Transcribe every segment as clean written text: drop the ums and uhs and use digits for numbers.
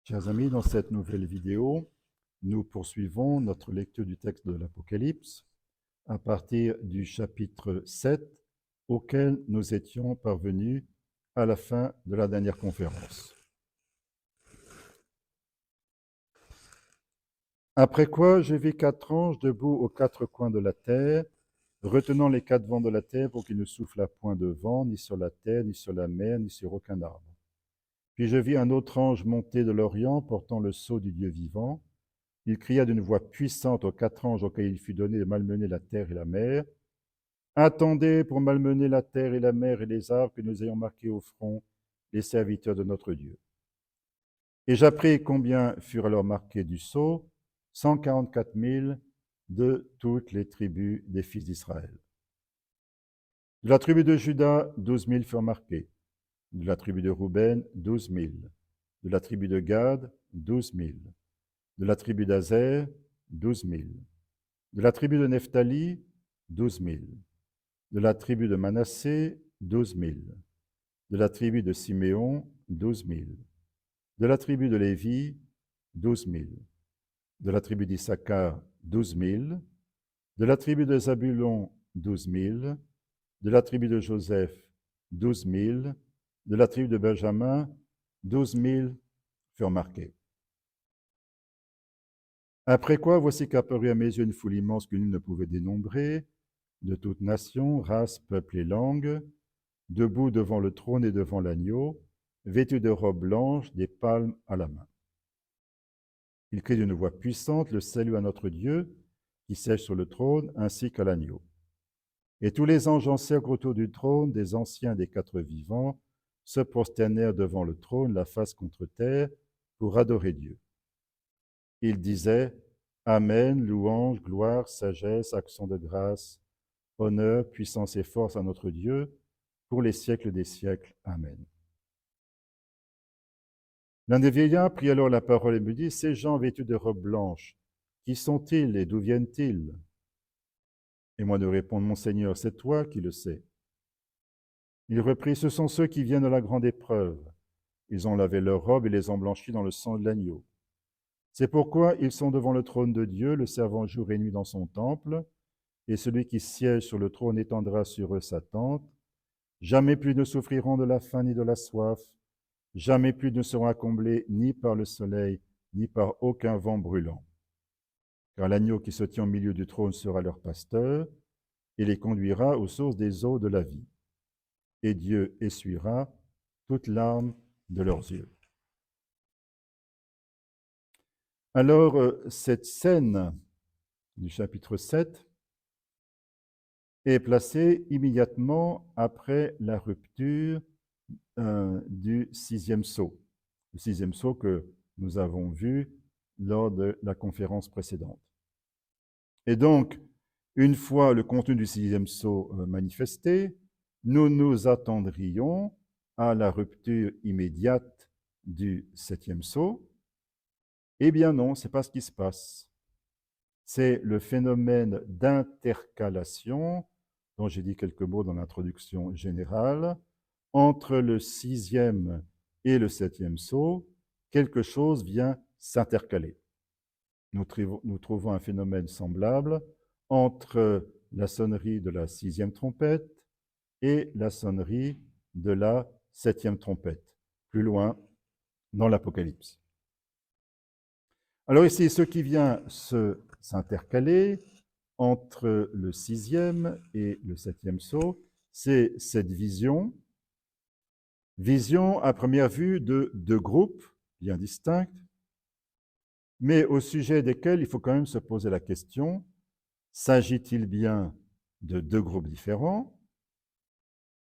Chers amis, dans cette nouvelle vidéo, nous poursuivons notre lecture du texte de l'Apocalypse à partir du chapitre 7 auquel nous étions parvenus à la fin de la dernière conférence. Après quoi, je vis 4 anges debout aux 4 coins de la terre, retenant les 4 vents de la terre pour qu'il ne soufflât point de vent, ni sur la terre, ni sur la mer, ni sur aucun arbre. Puis je vis un autre ange monter de l'Orient, portant le sceau du Dieu vivant. Il cria d'une voix puissante aux 4 anges auxquels il fut donné de malmener la terre et la mer. Attendez pour malmener la terre et la mer et les arbres que nous ayons marqués au front, les serviteurs de notre Dieu. Et j'appris combien furent alors marqués du sceau, 144 000 de toutes les tribus des fils d'Israël. De la tribu de Juda, 12 000 furent marqués. De la tribu de Ruben, 12 000. De la tribu de Gad, 12 000. De la tribu d'Azer, 12 000. De la tribu de Nephtali, 12 000. De la tribu de Manassé, 12 000. De la tribu de Siméon, 12 000. De la tribu de Lévi, 12 000. De la tribu d'Issachar, 12 000. De la tribu de Zabulon, 12 000. De la tribu de Joseph, 12 000. De la tribu de Benjamin, 12 000 furent marqués. Après quoi, voici qu'apparut à mes yeux une foule immense que nul ne pouvait dénombrer, de toute nation, race, peuple et langue, debout devant le trône et devant l'agneau, vêtus de robes blanches, des palmes à la main. Il crie d'une voix puissante le salut à notre Dieu, qui siège sur le trône, ainsi qu'à l'agneau. Et tous les anges en cercle autour du trône, des anciens des 4 vivants, se prosternèrent devant le trône, la face contre terre, pour adorer Dieu. Ils disaient « Amen, louange, gloire, sagesse, action de grâce, honneur, puissance et force à notre Dieu, pour les siècles des siècles. Amen. » L'un des vieillards prit alors la parole et me dit « Ces gens vêtus de robes blanches, qui sont-ils et d'où viennent-ils » Et moi de répondre « Mon Seigneur, c'est toi qui le sais. » Il reprit « Ce sont ceux qui viennent de la grande épreuve. Ils ont lavé leurs robes et les ont blanchies dans le sang de l'agneau. C'est pourquoi ils sont devant le trône de Dieu, le servant jour et nuit dans son temple, et celui qui siège sur le trône étendra sur eux sa tente. Jamais plus ne souffriront de la faim ni de la soif, jamais plus ne seront accablés ni par le soleil, ni par aucun vent brûlant. Car l'agneau qui se tient au milieu du trône sera leur pasteur, et les conduira aux sources des eaux de la vie. Et Dieu essuiera toute larme de leurs yeux. Alors, cette scène du chapitre 7 est placée immédiatement après la rupture du 6e sceau. Le 6e sceau que nous avons vu lors de la conférence précédente. Et donc, une fois le contenu du 6e sceau manifesté, nous nous attendrions à la rupture immédiate du 7e sceau. Eh bien non, ce n'est pas ce qui se passe. C'est le phénomène d'intercalation, dont j'ai dit quelques mots dans l'introduction générale, entre le 6e et le 7e sceau, quelque chose vient s'intercaler. Nous trouvons un phénomène semblable entre la sonnerie de la 6e trompette et la sonnerie de la 7e trompette, plus loin dans l'Apocalypse. Alors ici, ce qui vient s'intercaler entre le 6e et le 7e sceau, c'est cette vision à première vue de 2 groupes bien distincts, mais au sujet desquels il faut quand même se poser la question, s'agit-il bien de 2 groupes différents,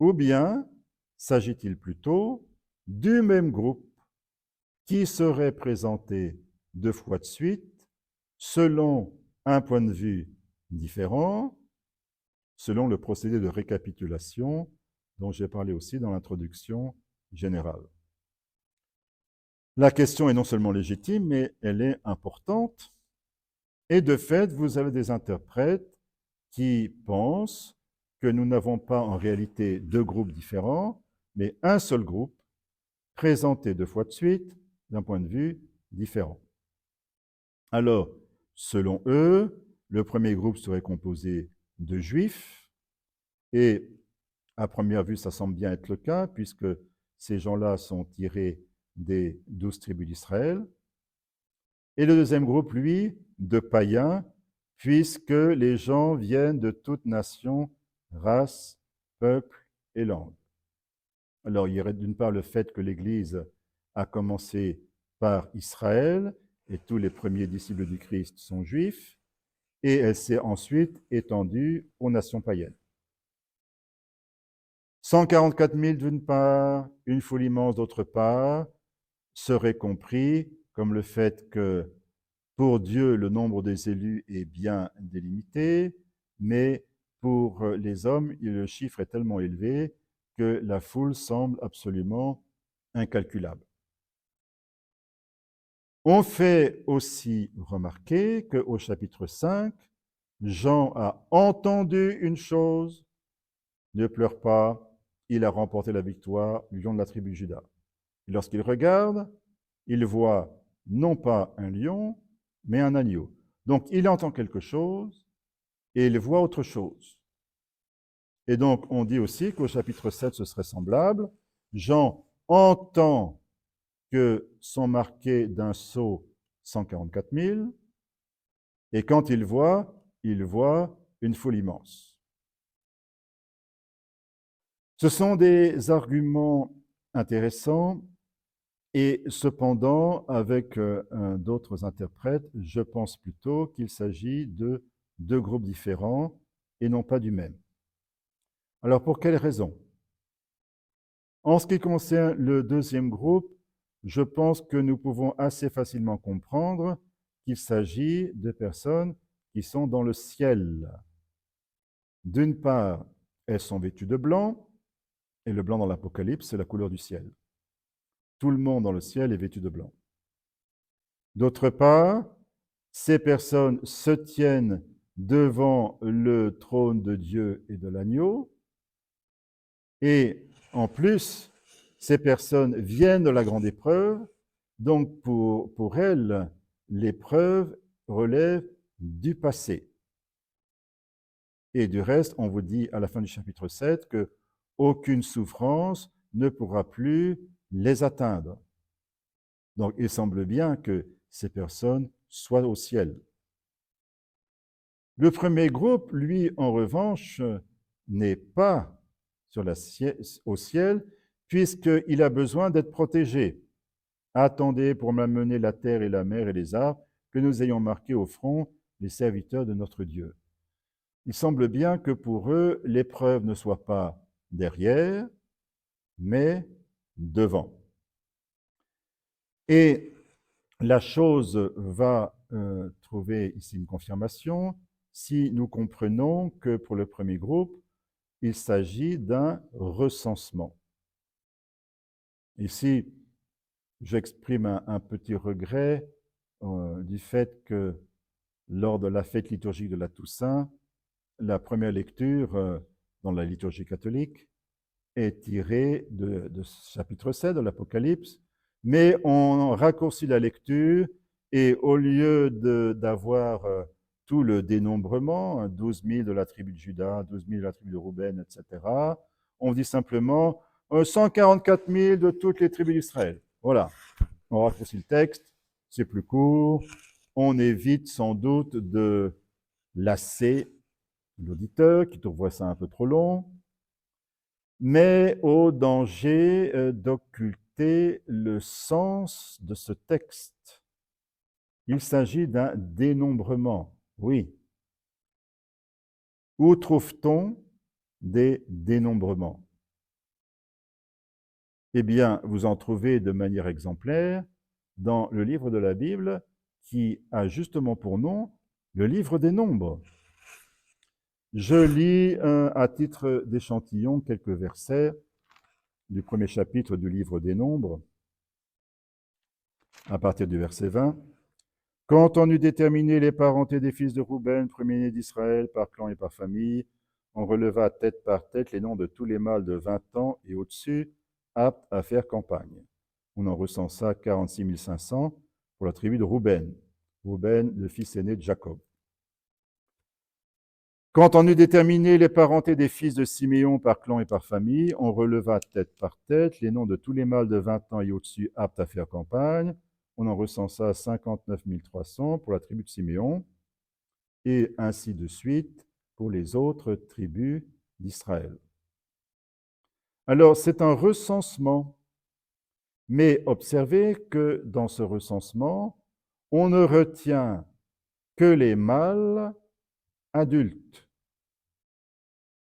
ou bien s'agit-il plutôt du même groupe qui serait présenté 2 fois de suite, selon un point de vue différent, selon le procédé de récapitulation dont j'ai parlé aussi dans l'introduction générale. La question est non seulement légitime, mais elle est importante. Et de fait, vous avez des interprètes qui pensent que nous n'avons pas en réalité 2 groupes différents, mais un seul groupe, présenté 2 fois de suite, d'un point de vue différent. Alors, selon eux, le premier groupe serait composé de juifs, et à première vue, ça semble bien être le cas, puisque ces gens-là sont tirés des 12 tribus d'Israël. Et le deuxième groupe, lui, de païens, puisque les gens viennent de toute nation, race, peuple et langue. Alors, il y aurait d'une part le fait que l'Église a commencé par Israël, et tous les premiers disciples du Christ sont juifs, et elle s'est ensuite étendue aux nations païennes. 144 000 d'une part, une foule immense d'autre part, serait compris comme le fait que pour Dieu, le nombre des élus est bien délimité, mais pour les hommes, le chiffre est tellement élevé que la foule semble absolument incalculable. On fait aussi remarquer qu'au chapitre 5, Jean a entendu une chose, ne pleure pas, il a remporté la victoire, lion de la tribu de Juda. Et lorsqu'il regarde, il voit non pas un lion, mais un agneau. Donc il entend quelque chose et il voit autre chose. Et donc on dit aussi qu'au chapitre 7, ce serait semblable. Jean entend que sont marqués d'un sceau 144 000, et quand il voit une foule immense. Ce sont des arguments intéressants, et cependant, avec d'autres interprètes, je pense plutôt qu'il s'agit de deux groupes différents et non pas du même. Alors pour quelles raisons? En ce qui concerne le deuxième groupe, je pense que nous pouvons assez facilement comprendre qu'il s'agit de personnes qui sont dans le ciel. D'une part, elles sont vêtues de blanc, et le blanc dans l'Apocalypse, c'est la couleur du ciel. Tout le monde dans le ciel est vêtu de blanc. D'autre part, ces personnes se tiennent devant le trône de Dieu et de l'agneau, et en plus, ces personnes viennent de la grande épreuve, donc pour elles, l'épreuve relève du passé. Et du reste, on vous dit à la fin du chapitre 7 que aucune souffrance ne pourra plus les atteindre. Donc il semble bien que ces personnes soient au ciel. Le premier groupe, lui, en revanche, n'est pas au ciel, puisqu'il a besoin d'être protégé. Attendez pour m'amener la terre et la mer et les arbres, que nous ayons marqué au front les serviteurs de notre Dieu. Il semble bien que pour eux, l'épreuve ne soit pas derrière, mais devant. Et la chose va trouver ici une confirmation si nous comprenons que pour le premier groupe, il s'agit d'un recensement. Ici, j'exprime un petit regret du fait que lors de la fête liturgique de la Toussaint, la première lecture dans la liturgie catholique est tirée de ce chapitre 7 de l'Apocalypse, mais on raccourcit la lecture et au lieu d'avoir tout le dénombrement, 12 000 de la tribu de Juda, 12 000 de la tribu de Rouben, etc., on dit simplement 144 000 de toutes les tribus d'Israël. Voilà, on raccourcit le texte, c'est plus court, on évite sans doute de lasser l'auditeur qui trouverait ça un peu trop long, mais au danger d'occulter le sens de ce texte. Il s'agit d'un dénombrement, oui. Où trouve-t-on des dénombrements? Eh bien, vous en trouvez de manière exemplaire dans le livre de la Bible qui a justement pour nom le livre des Nombres. Je lis à titre d'échantillon quelques versets du premier chapitre du livre des Nombres, à partir du verset 20. Quand on eut déterminé les parentés des fils de Rouben, premier-né d'Israël, par clan et par famille, on releva tête par tête les noms de tous les mâles de 20 ans et au-dessus, aptes à faire campagne. On en recensa 46 500 pour la tribu de Rouben. Rouben, le fils aîné de Jacob. Quand on eut déterminé les parentés des fils de Siméon par clan et par famille, on releva tête par tête les noms de tous les mâles de 20 ans et au-dessus aptes à faire campagne. On en recensa 59 300 pour la tribu de Siméon, et ainsi de suite pour les autres tribus d'Israël. Alors, c'est un recensement, mais observez que dans ce recensement, on ne retient que les mâles adultes.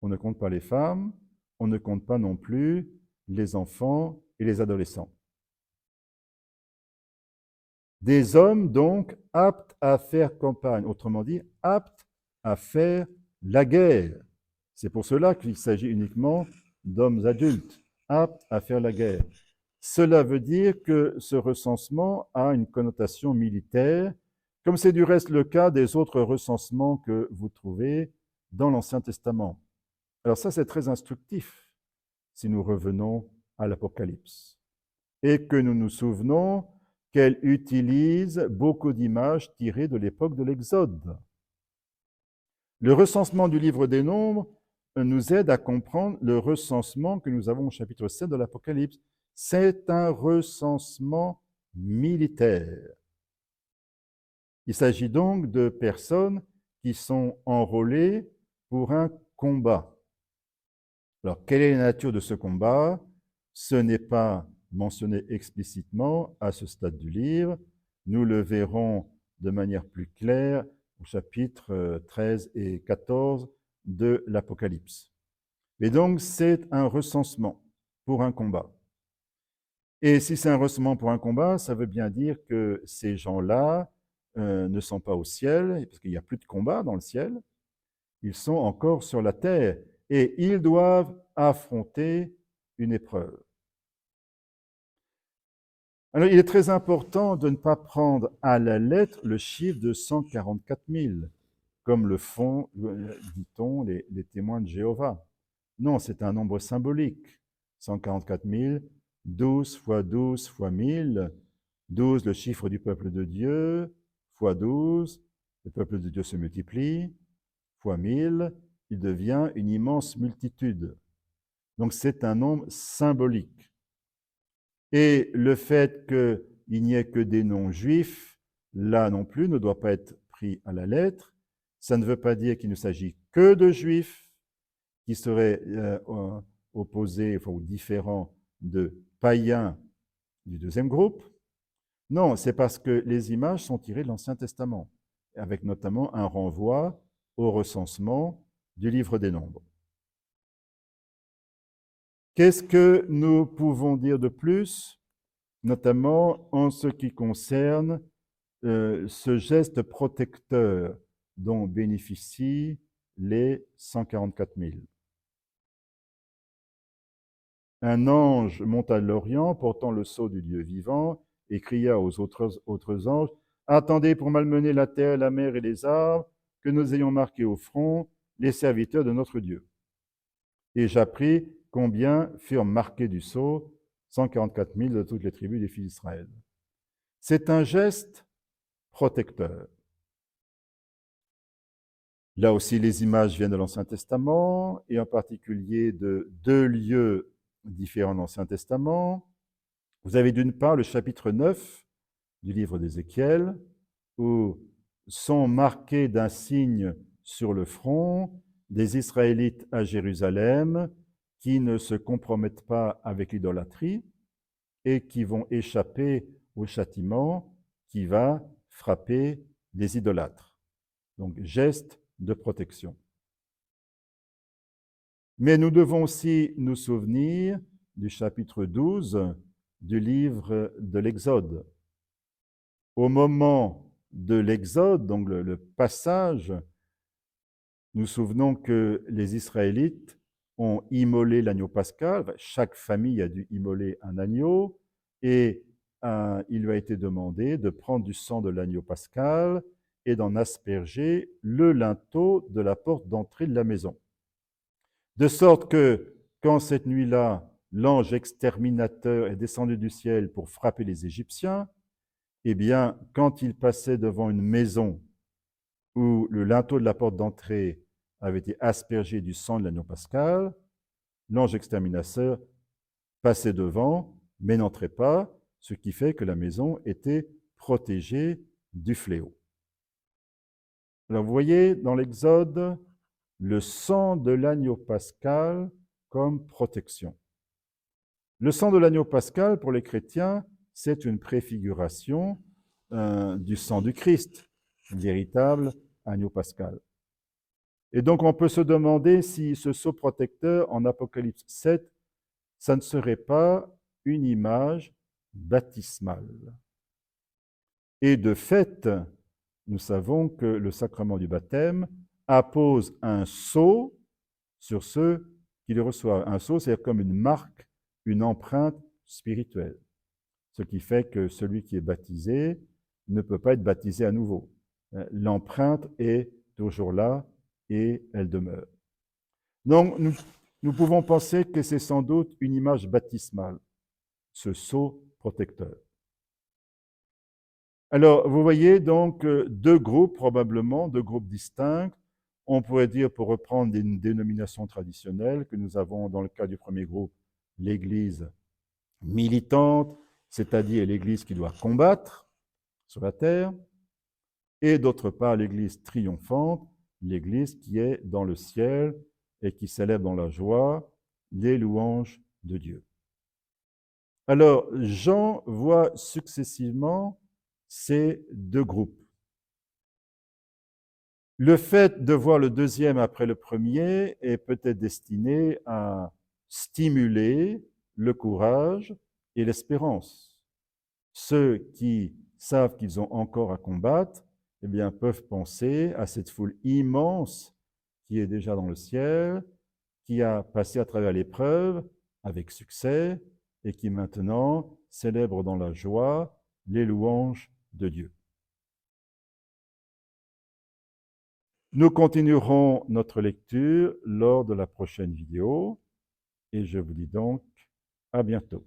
On ne compte pas les femmes, on ne compte pas non plus les enfants et les adolescents. Des hommes, donc, aptes à faire campagne, autrement dit, aptes à faire la guerre. C'est pour cela qu'il s'agit uniquement d'hommes adultes, aptes à faire la guerre. Cela veut dire que ce recensement a une connotation militaire, comme c'est du reste le cas des autres recensements que vous trouvez dans l'Ancien Testament. Alors ça, c'est très instructif si nous revenons à l'Apocalypse et que nous nous souvenons qu'elle utilise beaucoup d'images tirées de l'époque de l'Exode. Le recensement du livre des Nombres nous aide à comprendre le recensement que nous avons au chapitre 7 de l'Apocalypse. C'est un recensement militaire. Il s'agit donc de personnes qui sont enrôlées pour un combat. Alors, quelle est la nature de ce combat? Ce n'est pas mentionné explicitement à ce stade du livre. Nous le verrons de manière plus claire au chapitre 13 et 14 de l'Apocalypse. Et donc, c'est un recensement pour un combat. Et si c'est un recensement pour un combat, ça veut bien dire que ces gens-là ne sont pas au ciel, parce qu'il n'y a plus de combat dans le ciel. Ils sont encore sur la terre et ils doivent affronter une épreuve. Alors, il est très important de ne pas prendre à la lettre le chiffre de 144 000, comme le font, dit-on, les témoins de Jéhovah. Non, c'est un nombre symbolique. 144 000, 12 fois 12 fois 1000, 12 le chiffre du peuple de Dieu, fois 12, le peuple de Dieu se multiplie, fois 1000, il devient une immense multitude. Donc c'est un nombre symbolique. Et le fait qu'il n'y ait que des non-juifs, là non plus, ne doit pas être pris à la lettre. Ça ne veut pas dire qu'il ne s'agit que de juifs qui seraient opposés ou différents de païens du deuxième groupe. Non, c'est parce que les images sont tirées de l'Ancien Testament, avec notamment un renvoi au recensement du livre des Nombres. Qu'est-ce que nous pouvons dire de plus, notamment en ce qui concerne ce geste protecteur dont bénéficient les 144 000? Un ange monta de l'Orient portant le sceau du Dieu vivant et cria aux autres anges, « Attendez pour malmener la terre, la mer et les arbres, que nous ayons marqué au front les serviteurs de notre Dieu. » Et j'appris combien furent marqués du sceau, 144 000 de toutes les tribus des fils d'Israël. C'est un geste protecteur. Là aussi, les images viennent de l'Ancien Testament, et en particulier de deux lieux différents dans l'Ancien Testament. Vous avez d'une part le chapitre 9 du livre d'Ézéchiel, où sont marqués d'un signe sur le front des Israélites à Jérusalem qui ne se compromettent pas avec l'idolâtrie et qui vont échapper au châtiment qui va frapper les idolâtres. Donc, geste de protection. Mais nous devons aussi nous souvenir du chapitre 12 du livre de l'Exode. Au moment de l'Exode, donc le passage, nous souvenons que les Israélites ont immolé l'agneau pascal. Chaque famille a dû immoler un agneau et il lui a été demandé de prendre du sang de l'agneau pascal et d'en asperger le linteau de la porte d'entrée de la maison. De sorte que, quand cette nuit-là, l'ange exterminateur est descendu du ciel pour frapper les Égyptiens, eh bien, quand il passait devant une maison où le linteau de la porte d'entrée avait été aspergé du sang de l'agneau pascal, l'ange exterminateur passait devant, mais n'entrait pas, ce qui fait que la maison était protégée du fléau. Alors vous voyez dans l'Exode le sang de l'agneau pascal comme protection. Le sang de l'agneau pascal, pour les chrétiens, c'est une préfiguration du sang du Christ, un véritable agneau pascal. Et donc on peut se demander si ce sceau protecteur en Apocalypse 7, ça ne serait pas une image baptismale. Et de fait, nous savons que le sacrement du baptême appose un sceau sur ceux qui le reçoivent. Un sceau, c'est comme une marque, une empreinte spirituelle. Ce qui fait que celui qui est baptisé ne peut pas être baptisé à nouveau. L'empreinte est toujours là et elle demeure. Donc, nous pouvons penser que c'est sans doute une image baptismale, ce sceau protecteur. Alors, vous voyez donc deux groupes, probablement, deux groupes distincts. On pourrait dire, pour reprendre une dénomination traditionnelle, que nous avons dans le cas du premier groupe, l'Église militante, c'est-à-dire l'Église qui doit combattre sur la terre, et d'autre part l'Église triomphante, l'Église qui est dans le ciel et qui célèbre dans la joie les louanges de Dieu. Alors, Jean voit successivement ces deux groupes. Le fait de voir le deuxième après le premier est peut-être destiné à stimuler le courage et l'espérance. Ceux qui savent qu'ils ont encore à combattre, eh bien, peuvent penser à cette foule immense qui est déjà dans le ciel, qui a passé à travers l'épreuve avec succès et qui maintenant célèbre dans la joie les louanges de Dieu. Nous continuerons notre lecture lors de la prochaine vidéo et je vous dis donc à bientôt.